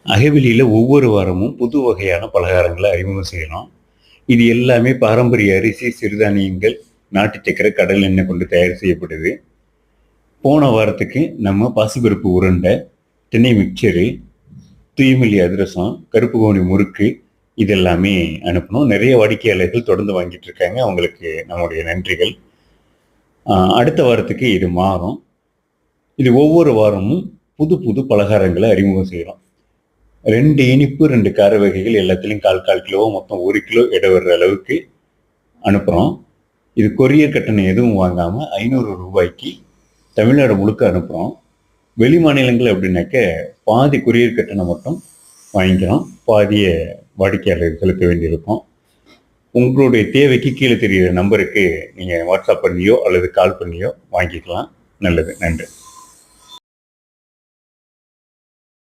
அகவெளியில் ஒவ்வொரு வாரமும் புது வகையான பலகாரங்களை அறிமுகம் செய்யணும். இது எல்லாமே பாரம்பரிய அரிசி, சிறுதானியங்கள், நாட்டு சக்கரை, கடல் எண்ணெய் கொண்டு தயார் செய்யப்படுது. போன வாரத்துக்கு நம்ம பாசிப்பருப்பு உருண்டை, திணை மிக்சரு, தூய்மல்லி அதிரசம், கருப்பு கவுனி முறுக்கு இதெல்லாமே அனுப்பணும். நிறைய வாடிக்கையாளர்கள் தொடர்ந்து வாங்கிட்டு இருக்காங்க. அவங்களுக்கு நம்முடைய நன்றிகள். அடுத்த வாரத்துக்கு இது மாறும். இது ஒவ்வொரு வாரமும் புது புது பலகாரங்களை அறிமுகம் செய்கிறோம். 2 இனிப்பு 2 கார வகைகள் எல்லாத்துலேயும் 1/4 கிலோ, மொத்தம் 1 கிலோ எடை வர்ற அளவுக்கு அனுப்புகிறோம். இது கொரியர் கட்டணம் எதுவும் வாங்காமல் 500 ரூபாய்க்கு தமிழ்நாடு முழுக்க அனுப்புகிறோம். வெளி மாநிலங்கள் அப்படின்னாக்க பாதி கொரியர் கட்டணம் மட்டும் வாங்கிக்கிறோம், பாதியை வாடிக்கையாளர் செலுத்த வேண்டியிருக்கும். உங்களுடைய தேவைக்கு கீழே தெரிகிற நம்பருக்கு நீங்கள் வாட்ஸ்அப் பண்ணியோ அல்லது கால் பண்ணியோ வாங்கிக்கலாம். நல்லது, நன்றி.